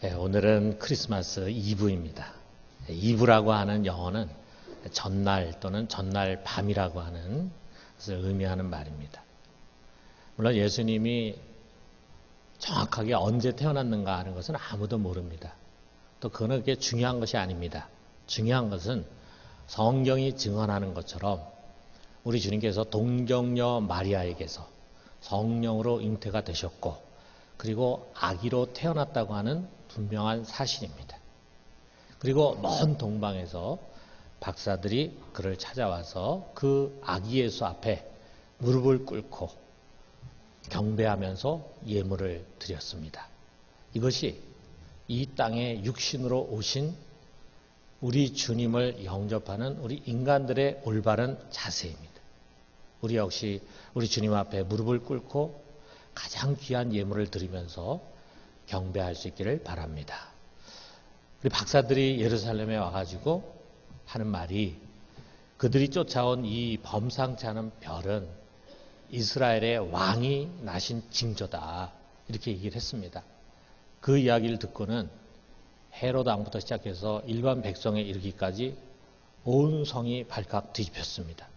오늘은 크리스마스 이브입니다. 이브라고 하는 영어는 전날 또는 전날 밤이라고 하는 것을 의미하는 말입니다. 물론 예수님이 정확하게 언제 태어났는가 하는 것은 아무도 모릅니다. 또 그건 그렇게 중요한 것이 아닙니다. 중요한 것은 성경이 증언하는 것처럼 우리 주님께서 동정녀 마리아에게서 성령으로 잉태가 되셨고 그리고 아기로 태어났다고 하는 분명한 사실입니다. 그리고 먼 동방에서 박사들이 그를 찾아와서 그 아기 예수 앞에 무릎을 꿇고 경배하면서 예물을 드렸습니다. 이것이 이 땅에 육신으로 오신 우리 주님을 영접하는 우리 인간들의 올바른 자세입니다. 우리 역시 우리 주님 앞에 무릎을 꿇고 가장 귀한 예물을 드리면서 경배할 수 있기를 바랍니다. 우리 박사들이 예루살렘에 와가지고 하는 말이 그들이 쫓아온 이 범상치 않은 별은 이스라엘의 왕이 나신 징조다. 이렇게 얘기를 했습니다. 그 이야기를 듣고는 헤롯 왕부터 시작해서 일반 백성에 이르기까지 온 성이 발칵 뒤집혔습니다.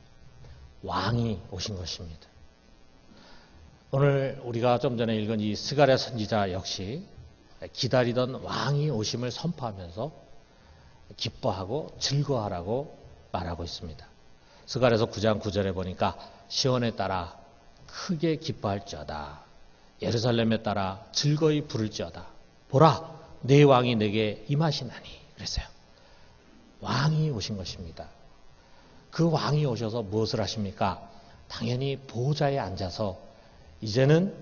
왕이 오신 것입니다. 오늘 우리가 좀 전에 읽은 이 스가랴 선지자 역시 기다리던 왕이 오심을 선포하면서 기뻐하고 즐거워하라고 말하고 있습니다. 스가랴서 9장 9절에 보니까 시온에 따라 크게 기뻐할지어다. 예루살렘에 따라 즐거이 부를지어다. 보라, 내 왕이 내게 임하시나니. 그랬어요. 왕이 오신 것입니다. 그 왕이 오셔서 무엇을 하십니까? 당연히 보좌에 앉아서 이제는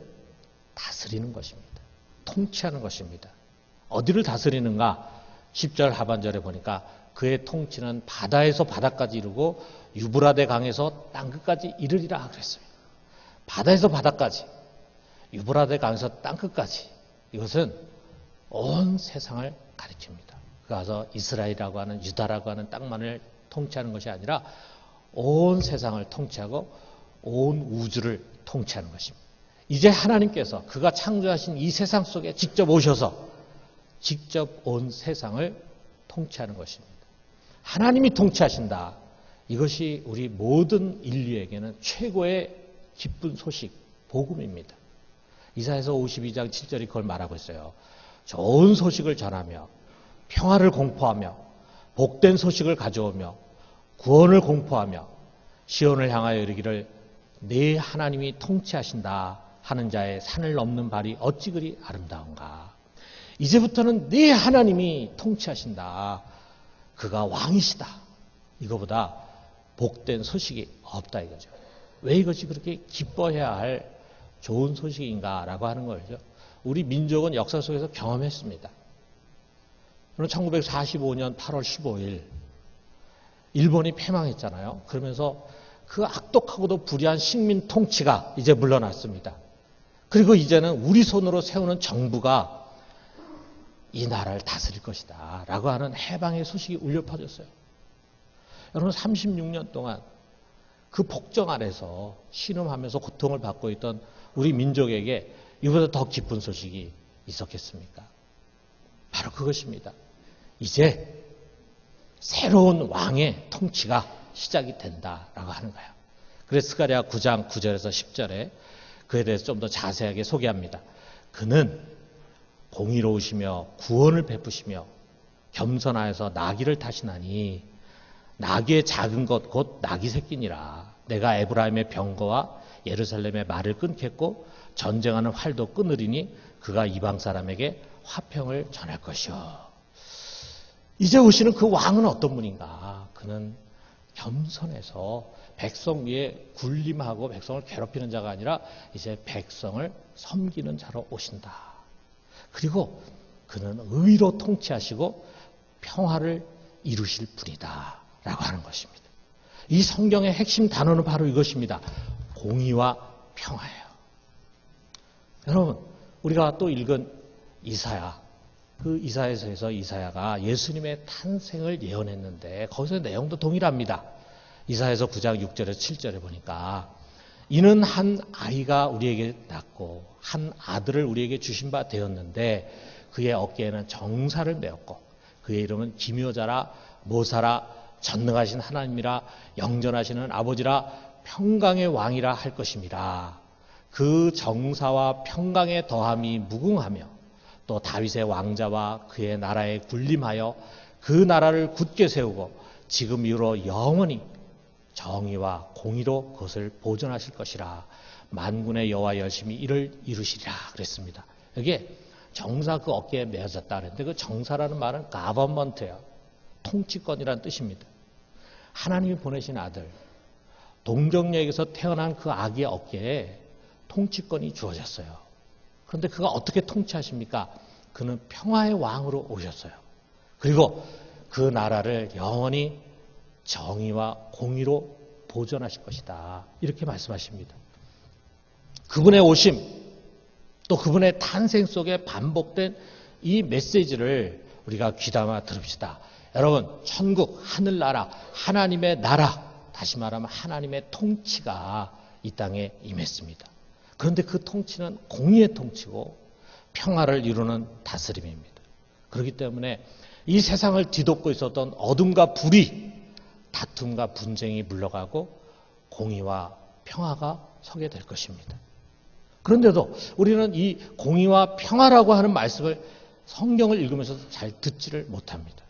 다스리는 것입니다. 통치하는 것입니다. 어디를 다스리는가? 10절 하반절에 보니까 그의 통치는 바다에서 바다까지 이르고 유브라데 강에서 땅끝까지 이르리라 그랬습니다. 바다에서 바다까지, 유브라데 강에서 땅끝까지. 이것은 온 세상을 가리킵니다. 그래서 이스라엘이라고 하는 유다라고 하는 땅만을 통치하는 것이 아니라 온 세상을 통치하고 온 우주를 통치하는 것입니다. 이제 하나님께서 그가 창조하신 이 세상 속에 직접 오셔서 직접 온 세상을 통치하는 것입니다. 하나님이 통치하신다. 이것이 우리 모든 인류에게는 최고의 기쁜 소식, 복음입니다. 이사야서 52장 7절이 그걸 말하고 있어요. 좋은 소식을 전하며 평화를 공포하며 복된 소식을 가져오며 구원을 공포하며 시온을 향하여 이르기를 내 하나님이 통치하신다 하는 자의 산을 넘는 발이 어찌 그리 아름다운가. 이제부터는 내 하나님이 통치하신다. 그가 왕이시다. 이거보다 복된 소식이 없다 이거죠. 왜 이것이 그렇게 기뻐해야 할 좋은 소식인가라고 하는 거죠. 우리 민족은 역사 속에서 경험했습니다. 1945년 8월 15일 일본이 패망했잖아요. 그러면서 그 악독하고도 불의한 식민 통치가 이제 물러났습니다. 그리고 이제는 우리 손으로 세우는 정부가 이 나라를 다스릴 것이다 라고 하는 해방의 소식이 울려 퍼졌어요. 여러분 36년 동안 그 폭정 아래서 신음하면서 고통을 받고 있던 우리 민족에게 이보다 더 기쁜 소식이 있었겠습니까? 바로 그것입니다. 이제 새로운 왕의 통치가 시작이 된다라고 하는 거예요. 그래서 스가랴 9장 9절에서 10절에 그에 대해서 좀 더 자세하게 소개합니다. 그는 공의로우시며 구원을 베푸시며 겸손하여서 나귀를 타시나니 나귀의 작은 것 곧 나귀 새끼니라. 내가 에브라임의 병거와 예루살렘의 말을 끊겠고 전쟁하는 활도 끊으리니 그가 이방 사람에게 화평을 전할 것이요. 이제 오시는 그 왕은 어떤 분인가? 그는 겸손해서 백성 위에 군림하고 백성을 괴롭히는 자가 아니라 이제 백성을 섬기는 자로 오신다. 그리고 그는 의로 통치하시고 평화를 이루실 분이다 라고 하는 것입니다. 이 성경의 핵심 단어는 바로 이것입니다. 공의와 평화예요. 여러분 우리가 또 읽은 이사야, 그 이사야서에서 이사야가 예수님의 탄생을 예언했는데 거기서 내용도 동일합니다. 이사야서 9장 6절에서 7절에 보니까 이는 한 아이가 우리에게 낳고 한 아들을 우리에게 주신 바 되었는데 그의 어깨에는 정사를 메었고 그의 이름은 기묘자라 모사라 전능하신 하나님이라 영전하시는 아버지라 평강의 왕이라 할 것입니다. 그 정사와 평강의 더함이 무궁하며 또 다윗의 왕자와 그의 나라에 군림하여 그 나라를 굳게 세우고 지금 이후로 영원히 정의와 공의로 그것을 보존하실 것이라. 만군의 여호와 열심히 이를 이루시리라 그랬습니다. 여기에 정사 그 어깨에 메어졌다 그랬는데 그 정사라는 말은 가버먼트예요. 통치권이라는 뜻입니다. 하나님이 보내신 아들 동정녀에게서 태어난 그 아기의 어깨에 통치권이 주어졌어요. 그런데 그가 어떻게 통치하십니까? 그는 평화의 왕으로 오셨어요. 그리고 그 나라를 영원히 정의와 공의로 보존하실 것이다. 이렇게 말씀하십니다. 그분의 오심, 또 그분의 탄생 속에 반복된 이 메시지를 우리가 귀담아 들읍시다. 여러분, 천국, 하늘나라, 하나님의 나라, 다시 말하면 하나님의 통치가 이 땅에 임했습니다. 그런데 그 통치는 공의의 통치고 평화를 이루는 다스림입니다. 그렇기 때문에 이 세상을 뒤덮고 있었던 어둠과 불이, 다툼과 분쟁이 물러가고 공의와 평화가 서게 될 것입니다. 그런데도 우리는 이 공의와 평화라고 하는 말씀을 성경을 읽으면서 잘 듣지를 못합니다.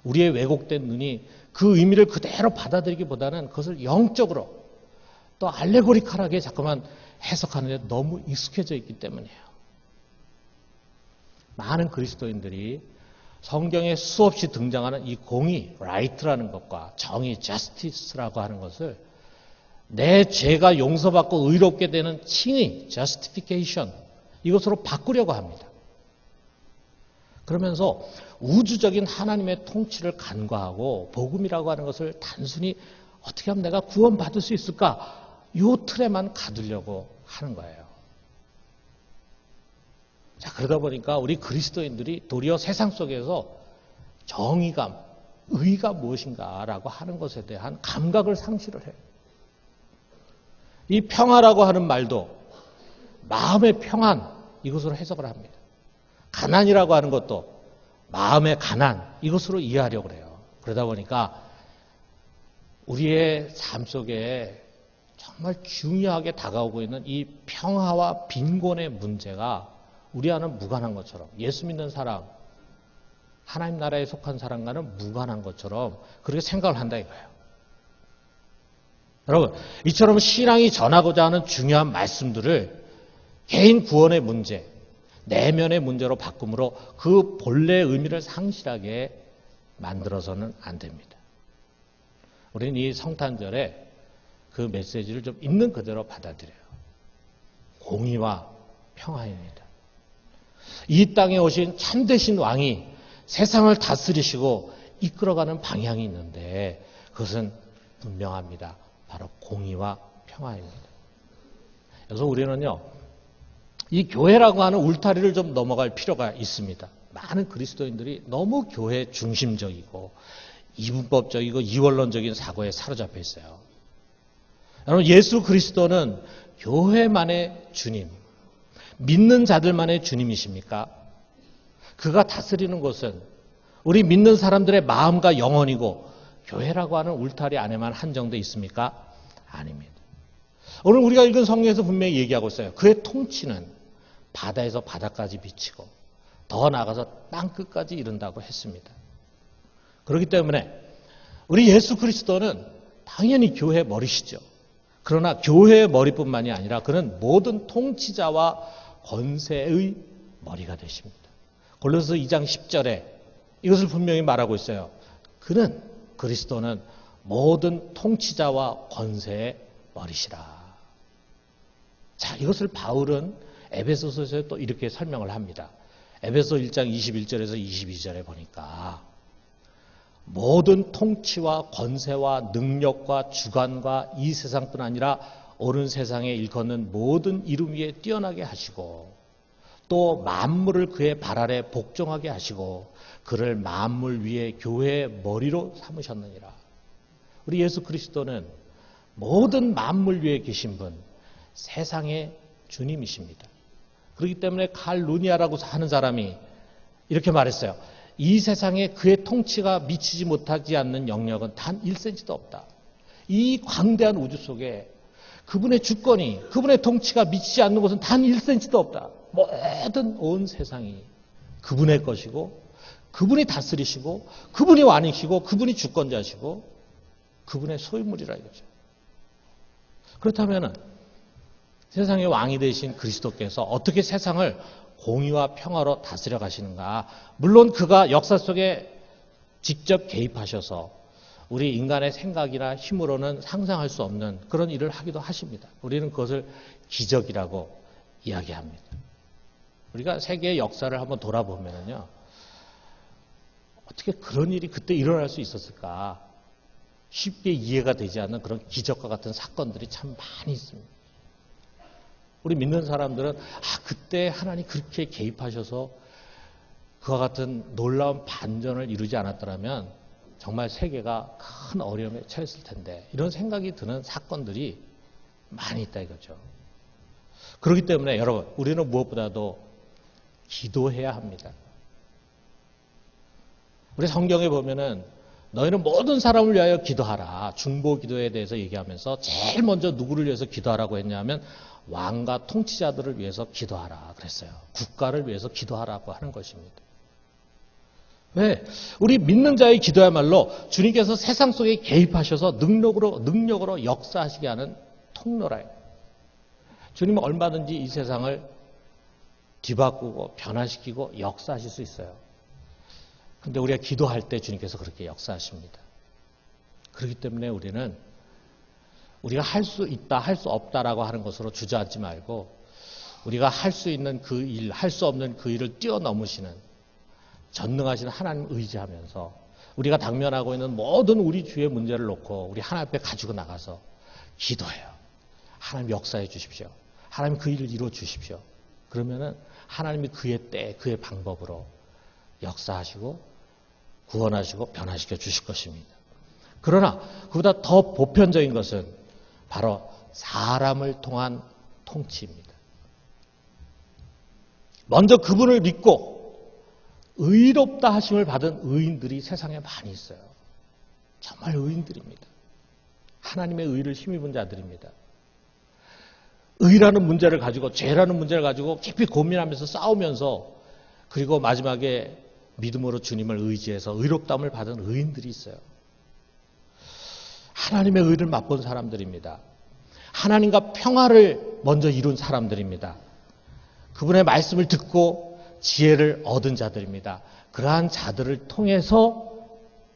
우리의 왜곡된 눈이 그 의미를 그대로 받아들이기보다는 그것을 영적으로 또 알레고리컬하게 자꾸만 해석하는 데 너무 익숙해져 있기 때문이에요. 많은 그리스도인들이 성경에 수없이 등장하는 이 공의, right라는 것과 정의, justice라고 하는 것을 내 죄가 용서받고 의롭게 되는 칭의, justification, 이것으로 바꾸려고 합니다. 그러면서 우주적인 하나님의 통치를 간과하고 복음이라고 하는 것을 단순히 어떻게 하면 내가 구원받을 수 있을까? 이 틀에만 가두려고 하는 거예요. 자, 그러다 보니까 우리 그리스도인들이 도리어 세상 속에서 정의감, 의가 무엇인가라고 하는 것에 대한 감각을 상실을 해요. 이 평화라고 하는 말도 마음의 평안, 이것으로 해석을 합니다. 가난이라고 하는 것도 마음의 가난, 이것으로 이해하려고 해요. 그러다 보니까 우리의 삶 속에 정말 중요하게 다가오고 있는 이 평화와 빈곤의 문제가 우리와는 무관한 것처럼, 예수 믿는 사람, 하나님 나라에 속한 사람과는 무관한 것처럼 그렇게 생각을 한다 이거예요. 여러분, 이처럼 신앙이 전하고자 하는 중요한 말씀들을 개인 구원의 문제, 내면의 문제로 바꿈으로 그 본래의 의미를 상실하게 만들어서는 안 됩니다. 우리는 이 성탄절에 그 메시지를 좀 있는 그대로 받아들여요. 공의와 평화입니다. 이 땅에 오신 참되신 왕이 세상을 다스리시고 이끌어가는 방향이 있는데 그것은 분명합니다. 바로 공의와 평화입니다. 그래서 우리는요, 이 교회라고 하는 울타리를 좀 넘어갈 필요가 있습니다. 많은 그리스도인들이 너무 교회 중심적이고 이분법적이고 이원론적인 사고에 사로잡혀 있어요. 여러분, 예수 그리스도는 교회만의 주님, 믿는 자들만의 주님이십니까? 그가 다스리는 것은 우리 믿는 사람들의 마음과 영혼이고 교회라고 하는 울타리 안에만 한정되어 있습니까? 아닙니다. 오늘 우리가 읽은 성경에서 분명히 얘기하고 있어요. 그의 통치는 바다에서 바다까지 미치고 더 나아가서 땅끝까지 이른다고 했습니다. 그렇기 때문에 우리 예수 그리스도는 당연히 교회의 머리시죠. 그러나 교회의 머리뿐만이 아니라 그는 모든 통치자와 권세의 머리가 되십니다. 골로새 2장 10절에 이것을 분명히 말하고 있어요. 그리스도는 모든 통치자와 권세의 머리시라. 자, 이것을 바울은 에베소서에서 또 이렇게 설명을 합니다. 에베소 1장 21절에서 22절에 보니까 모든 통치와 권세와 능력과 주관과 이 세상뿐 아니라 오는 세상에 일컫는 모든 이름 위에 뛰어나게 하시고 또 만물을 그의 발 아래 복종하게 하시고 그를 만물 위에 교회의 머리로 삼으셨느니라. 우리 예수 그리스도는 모든 만물 위에 계신 분, 세상의 주님이십니다. 그렇기 때문에 칼 루니아라고 하는 사람이 이렇게 말했어요. 이 세상에 그의 통치가 미치지 못하지 않는 영역은 단 1cm도 없다. 이 광대한 우주 속에 그분의 주권이, 그분의 통치가 미치지 않는 곳은 단 1cm도 없다. 모든 온 세상이 그분의 것이고, 그분이 다스리시고, 그분이 왕이시고, 그분이 주권자시고, 그분의 소유물이라 이거죠. 그렇다면 세상의 왕이 되신 그리스도께서 어떻게 세상을 공의와 평화로 다스려 가시는가? 물론 그가 역사 속에 직접 개입하셔서 우리 인간의 생각이나 힘으로는 상상할 수 없는 그런 일을 하기도 하십니다. 우리는 그것을 기적이라고 이야기합니다. 우리가 세계의 역사를 한번 돌아보면요, 어떻게 그런 일이 그때 일어날 수 있었을까? 쉽게 이해가 되지 않는 그런 기적과 같은 사건들이 참 많이 있습니다. 우리 믿는 사람들은 그때 하나님 그렇게 개입하셔서 그와 같은 놀라운 반전을 이루지 않았더라면 정말 세계가 큰 어려움에 처했을 텐데, 이런 생각이 드는 사건들이 많이 있다 이거죠. 그렇기 때문에 여러분, 우리는 무엇보다도 기도해야 합니다. 우리 성경에 보면은 너희는 모든 사람을 위하여 기도하라. 중보 기도에 대해서 얘기하면서 제일 먼저 누구를 위해서 기도하라고 했냐면 왕과 통치자들을 위해서 기도하라 그랬어요. 국가를 위해서 기도하라고 하는 것입니다. 왜? 우리 믿는 자의 기도야말로 주님께서 세상 속에 개입하셔서 능력으로 역사하시게 하는 통로라요. 주님은 얼마든지 이 세상을 뒤바꾸고 변화시키고 역사하실 수 있어요. 근데 우리가 기도할 때 주님께서 그렇게 역사하십니다. 그렇기 때문에 우리는 우리가 할 수 있다, 할 수 없다라고 하는 것으로 주저앉지 말고 우리가 할 수 있는 그 일, 할 수 없는 그 일을 뛰어넘으시는 전능하신 하나님 의지하면서 우리가 당면하고 있는 모든 우리 주의 문제를 놓고 우리 하나님 앞에 가지고 나가서 기도해요. 하나님 역사해 주십시오. 하나님 그 일을 이루어 주십시오. 그러면은 하나님이 그의 때, 그의 방법으로 역사하시고 구원하시고 변화시켜 주실 것입니다. 그러나 그보다 더 보편적인 것은 바로 사람을 통한 통치입니다. 먼저 그분을 믿고 의롭다 하심을 받은 의인들이 세상에 많이 있어요. 정말 의인들입니다. 하나님의 의를 힘입은 자들입니다. 의라는 문제를 가지고, 죄라는 문제를 가지고 깊이 고민하면서 싸우면서, 그리고 마지막에 믿음으로 주님을 의지해서 의롭다함을 받은 의인들이 있어요. 하나님의 의를 맛본 사람들입니다. 하나님과 평화를 먼저 이룬 사람들입니다. 그분의 말씀을 듣고 지혜를 얻은 자들입니다. 그러한 자들을 통해서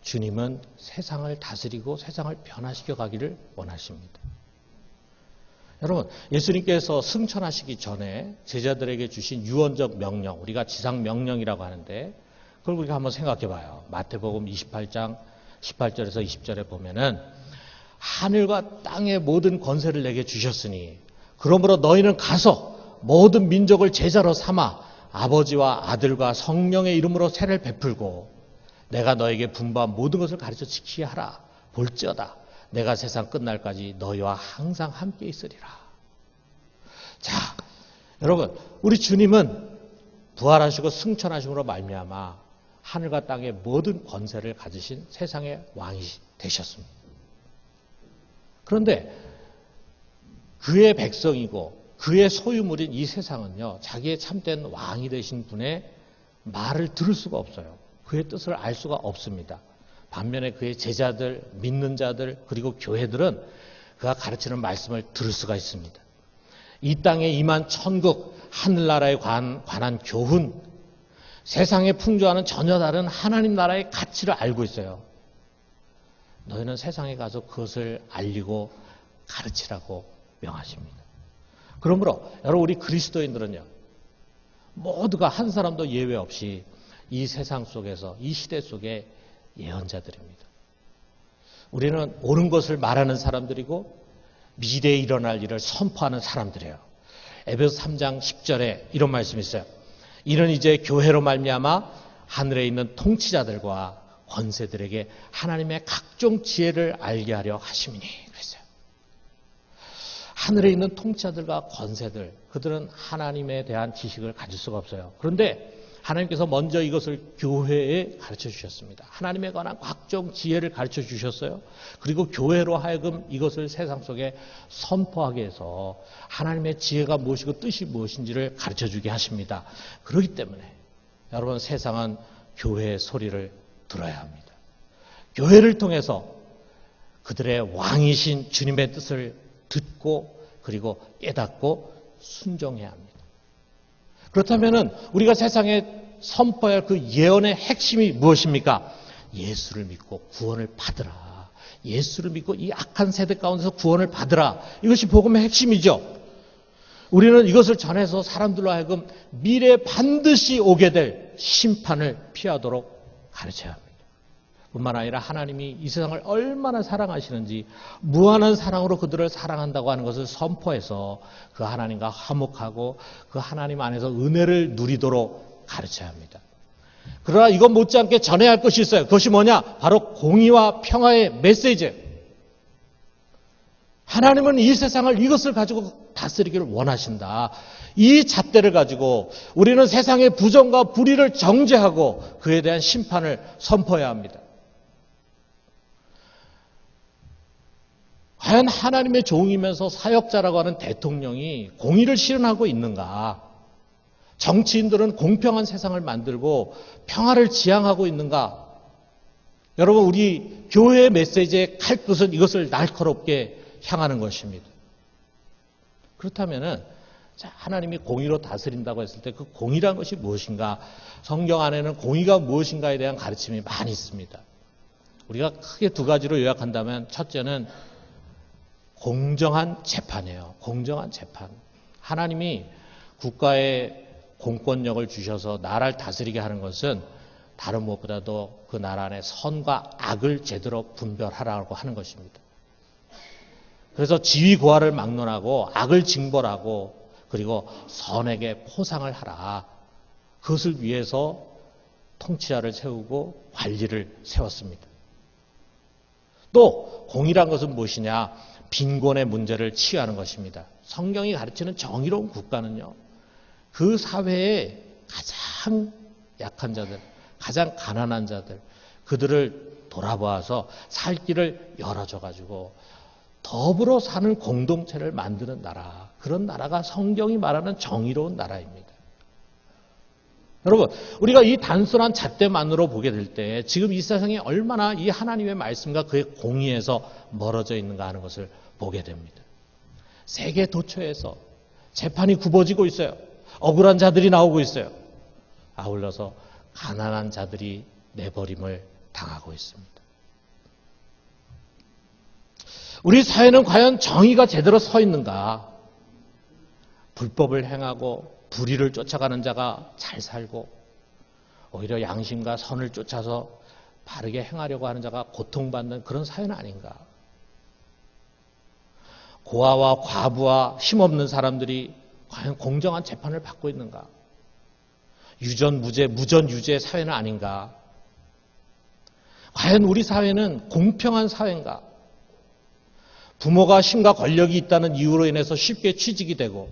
주님은 세상을 다스리고 세상을 변화시켜 가기를 원하십니다. 여러분, 예수님께서 승천하시기 전에 제자들에게 주신 유언적 명령, 우리가 지상 명령이라고 하는데, 그걸 우리가 한번 생각해 봐요. 마태복음 28장 18절에서 20절에 보면은 하늘과 땅의 모든 권세를 내게 주셨으니 그러므로 너희는 가서 모든 민족을 제자로 삼아 아버지와 아들과 성령의 이름으로 세례를 베풀고 내가 너에게 분부한 모든 것을 가르쳐 지키게 하라. 볼지어다 내가 세상 끝날까지 너희와 항상 함께 있으리라. 자, 여러분, 우리 주님은 부활하시고 승천하심으로 말미암아 하늘과 땅의 모든 권세를 가지신 세상의 왕이 되셨습니다. 그런데 그의 백성이고 그의 소유물인 이 세상은요, 자기의 참된 왕이 되신 분의 말을 들을 수가 없어요. 그의 뜻을 알 수가 없습니다. 반면에 그의 제자들, 믿는 자들, 그리고 교회들은 그가 가르치는 말씀을 들을 수가 있습니다. 이 땅에 임한 천국, 하늘나라에 관한 교훈, 세상에 풍조하는 전혀 다른 하나님 나라의 가치를 알고 있어요. 너희는 세상에 가서 그것을 알리고 가르치라고 명하십니다. 그러므로 여러분, 우리 그리스도인들은요, 모두가 한 사람도 예외 없이 이 세상 속에서, 이 시대 속에 예언자들입니다. 우리는 옳은 것을 말하는 사람들이고 미래에 일어날 일을 선포하는 사람들이에요. 에베소 3장 10절에 이런 말씀이 있어요. 이는 이제 교회로 말미암아 하늘에 있는 통치자들과 권세들에게 하나님의 각종 지혜를 알게 하려 하심이니 그랬어요. 하늘에 있는 통치자들과 권세들, 그들은 하나님에 대한 지식을 가질 수가 없어요. 그런데 하나님께서 먼저 이것을 교회에 가르쳐 주셨습니다. 하나님에 관한 각종 지혜를 가르쳐 주셨어요. 그리고 교회로 하여금 이것을 세상 속에 선포하게 해서 하나님의 지혜가 무엇이고 뜻이 무엇인지를 가르쳐 주게 하십니다. 그렇기 때문에 여러분, 세상은 교회의 소리를 들어야 합니다. 교회를 통해서 그들의 왕이신 주님의 뜻을 듣고 그리고 깨닫고 순종해야 합니다. 그렇다면 우리가 세상에 선포할 그 예언의 핵심이 무엇입니까? 예수를 믿고 구원을 받으라. 예수를 믿고 이 악한 세대 가운데서 구원을 받으라. 이것이 복음의 핵심이죠. 우리는 이것을 전해서 사람들로 하여금 미래에 반드시 오게 될 심판을 피하도록 가르쳐야 합니다. 뿐만 아니라 하나님이 이 세상을 얼마나 사랑하시는지 무한한 사랑으로 그들을 사랑한다고 하는 것을 선포해서 그 하나님과 화목하고 그 하나님 안에서 은혜를 누리도록 가르쳐야 합니다. 그러나 이것 못지않게 전해야 할 것이 있어요. 그것이 뭐냐? 바로 공의와 평화의 메시지. 하나님은 이 세상을 이것을 가지고 다스리기를 원하신다. 이 잣대를 가지고 우리는 세상의 부정과 불의를 정죄하고 그에 대한 심판을 선포해야 합니다. 과연 하나님의 종이면서 사역자라고 하는 대통령이 공의를 실현하고 있는가? 정치인들은 공평한 세상을 만들고 평화를 지향하고 있는가? 여러분, 우리 교회의 메시지의 칼끝은 이것을 날카롭게 향하는 것입니다. 그렇다면 하나님이 공의로 다스린다고 했을 때 그 공의란 것이 무엇인가? 성경 안에는 공의가 무엇인가에 대한 가르침이 많이 있습니다. 우리가 크게 두 가지로 요약한다면 첫째는 공정한 재판이에요. 공정한 재판. 하나님이 국가에 공권력을 주셔서 나라를 다스리게 하는 것은 다른 무엇보다도 그 나라 안에 선과 악을 제대로 분별하라고 하는 것입니다. 그래서 지위 고하를 막론하고 악을 징벌하고 그리고 선에게 포상을 하라. 그것을 위해서 통치자를 세우고 관리를 세웠습니다. 또 공의란 것은 무엇이냐? 빈곤의 문제를 치유하는 것입니다. 성경이 가르치는 정의로운 국가는요, 그 사회의 가장 약한 자들, 가장 가난한 자들, 그들을 돌아보아서 살 길을 열어줘가지고 더불어 사는 공동체를 만드는 나라, 그런 나라가 성경이 말하는 정의로운 나라입니다. 여러분, 우리가 이 단순한 잣대만으로 보게 될 때 지금 이 세상이 얼마나 이 하나님의 말씀과 그의 공의에서 멀어져 있는가 하는 것을 보게 됩니다. 세계 도처에서 재판이 굽어지고 있어요. 억울한 자들이 나오고 있어요. 아울러서 가난한 자들이 내버림을 당하고 있습니다. 우리 사회는 과연 정의가 제대로 서 있는가? 불법을 행하고 불의를 쫓아가는 자가 잘 살고 오히려 양심과 선을 쫓아서 바르게 행하려고 하는 자가 고통받는 그런 사회는 아닌가? 고아와 과부와 힘없는 사람들이 과연 공정한 재판을 받고 있는가? 유전무죄, 무전유죄 사회는 아닌가? 과연 우리 사회는 공평한 사회인가? 부모가 힘과 권력이 있다는 이유로 인해서 쉽게 취직이 되고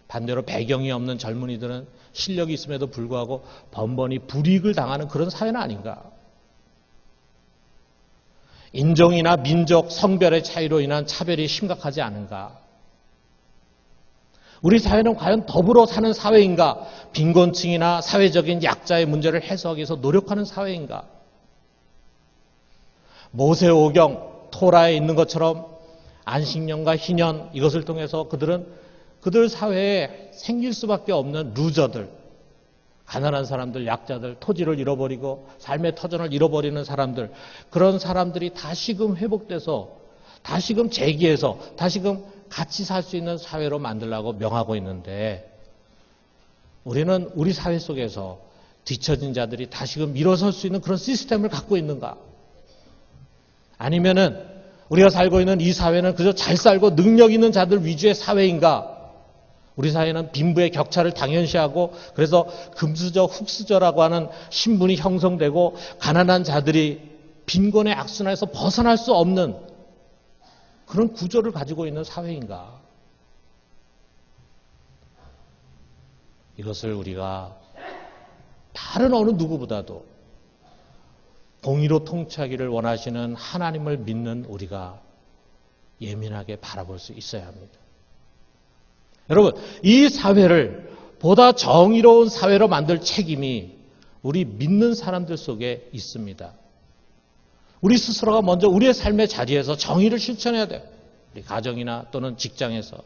반대로 배경이 없는 젊은이들은 실력이 있음에도 불구하고 번번이 불이익을 당하는 그런 사회는 아닌가? 인종이나 민족, 성별의 차이로 인한 차별이 심각하지 않은가? 우리 사회는 과연 더불어 사는 사회인가? 빈곤층이나 사회적인 약자의 문제를 해소하기 위해서 노력하는 사회인가? 모세오경, 토라에 있는 것처럼 안식년과 희년, 이것을 통해서 그들 사회에 생길 수밖에 없는 루저들, 가난한 사람들, 약자들, 토지를 잃어버리고 삶의 터전을 잃어버리는 사람들, 그런 사람들이 다시금 회복돼서 다시금 재기해서 다시금 같이 살 수 있는 사회로 만들려고 명하고 있는데 우리는 우리 사회 속에서 뒤처진 자들이 다시금 일어설 수 있는 그런 시스템을 갖고 있는가? 아니면은 우리가 살고 있는 이 사회는 그저 잘 살고 능력 있는 자들 위주의 사회인가? 우리 사회는 빈부의 격차를 당연시하고 그래서 금수저, 흙수저라고 하는 신분이 형성되고 가난한 자들이 빈곤의 악순환에서 벗어날 수 없는 그런 구조를 가지고 있는 사회인가? 이것을 우리가 다른 어느 누구보다도 공의로 통치하기를 원하시는 하나님을 믿는 우리가 예민하게 바라볼 수 있어야 합니다. 여러분, 이 사회를 보다 정의로운 사회로 만들 책임이 우리 믿는 사람들 속에 있습니다. 우리 스스로가 먼저 우리의 삶의 자리에서 정의를 실천해야 돼요. 우리 가정이나 또는 직장에서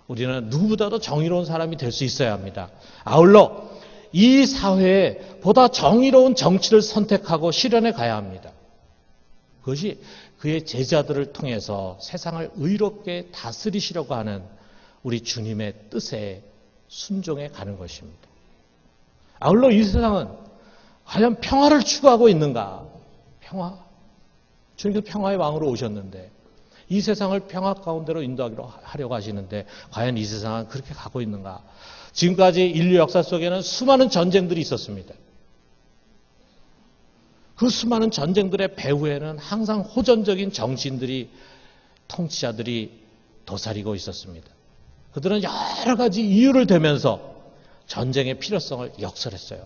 우리는 누구보다도 정의로운 사람이 될 수 있어야 합니다. 아울러 이 사회에 보다 정의로운 정치를 선택하고 실현해 가야 합니다. 그것이 그의 제자들을 통해서 세상을 의롭게 다스리시려고 하는 우리 주님의 뜻에 순종해 가는 것입니다. 아울러 이 세상은 과연 평화를 추구하고 있는가? 평화? 주님께서 평화의 왕으로 오셨는데 이 세상을 평화 가운데로 인도하려고 하시는데 과연 이 세상은 그렇게 가고 있는가? 지금까지 인류 역사 속에는 수많은 전쟁들이 있었습니다. 그 수많은 전쟁들의 배후에는 항상 호전적인 정치인들이, 통치자들이 도사리고 있었습니다. 그들은 여러 가지 이유를 대면서 전쟁의 필요성을 역설했어요.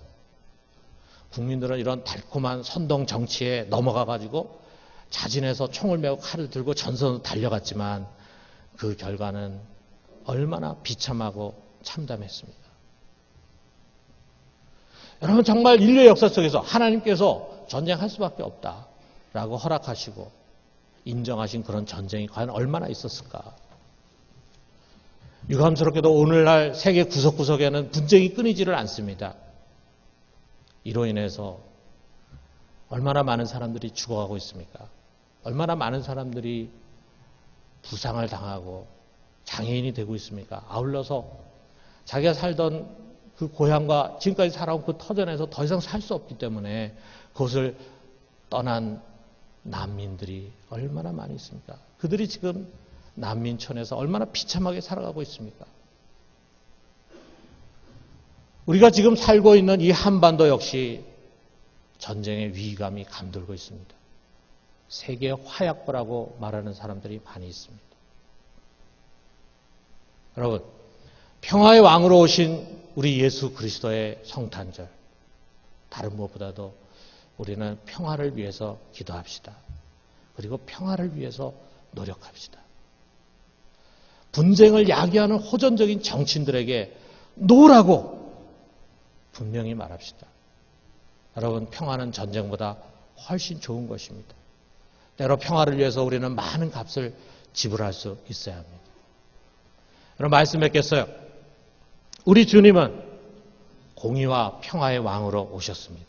국민들은 이런 달콤한 선동 정치에 넘어가가지고 자진해서 총을 메고 칼을 들고 전선으로 달려갔지만 그 결과는 얼마나 비참하고 참담했습니다. 여러분, 정말 인류의 역사 속에서 하나님께서 전쟁할 수밖에 없다라고 허락하시고 인정하신 그런 전쟁이 과연 얼마나 있었을까? 유감스럽게도 오늘날 세계 구석구석에는 분쟁이 끊이지를 않습니다. 이로 인해서 얼마나 많은 사람들이 죽어가고 있습니까? 얼마나 많은 사람들이 부상을 당하고 장애인이 되고 있습니까? 아울러서 자기가 살던 그 고향과 지금까지 살아온 그 터전에서 더 이상 살 수 없기 때문에 그것을 떠난 난민들이 얼마나 많이 있습니까? 그들이 지금 난민촌에서 얼마나 비참하게 살아가고 있습니까? 우리가 지금 살고 있는 이 한반도 역시 전쟁의 위기감이 감돌고 있습니다. 세계 화약고라고 말하는 사람들이 많이 있습니다. 여러분, 평화의 왕으로 오신 우리 예수 그리스도의 성탄절, 다른 무엇보다도 우리는 평화를 위해서 기도합시다. 그리고 평화를 위해서 노력합시다. 분쟁을 야기하는 호전적인 정치인들에게 노라고 분명히 말합시다. 여러분, 평화는 전쟁보다 훨씬 좋은 것입니다. 때로 평화를 위해서 우리는 많은 값을 지불할 수 있어야 합니다. 여러분, 말씀 뵙겠어요. 우리 주님은 공의와 평화의 왕으로 오셨습니다.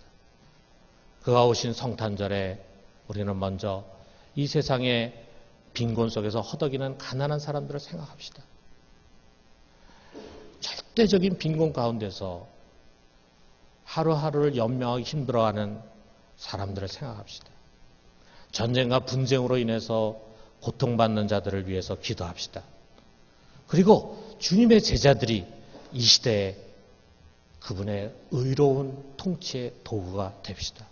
그가 오신 성탄절에 우리는 먼저 이 세상의 빈곤 속에서 허덕이는 가난한 사람들을 생각합시다. 절대적인 빈곤 가운데서 하루하루를 연명하기 힘들어하는 사람들을 생각합시다. 전쟁과 분쟁으로 인해서 고통받는 자들을 위해서 기도합시다. 그리고 주님의 제자들이 이 시대에 그분의 의로운 통치의 도구가 됩시다.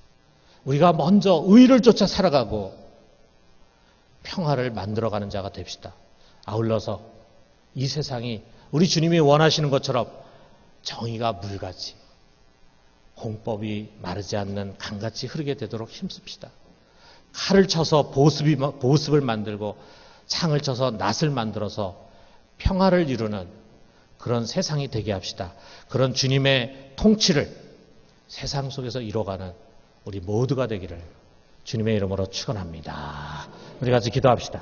우리가 먼저 의를 쫓아 살아가고 평화를 만들어가는 자가 됩시다. 아울러서 이 세상이 우리 주님이 원하시는 것처럼 정의가 물같이, 공법이 마르지 않는 강같이 흐르게 되도록 힘씁시다. 칼을 쳐서 보습을 만들고 창을 쳐서 낫을 만들어서 평화를 이루는 그런 세상이 되게 합시다. 그런 주님의 통치를 세상 속에서 이뤄가는 우리 모두가 되기를 주님의 이름으로 축원합니다. 우리 같이 기도합시다.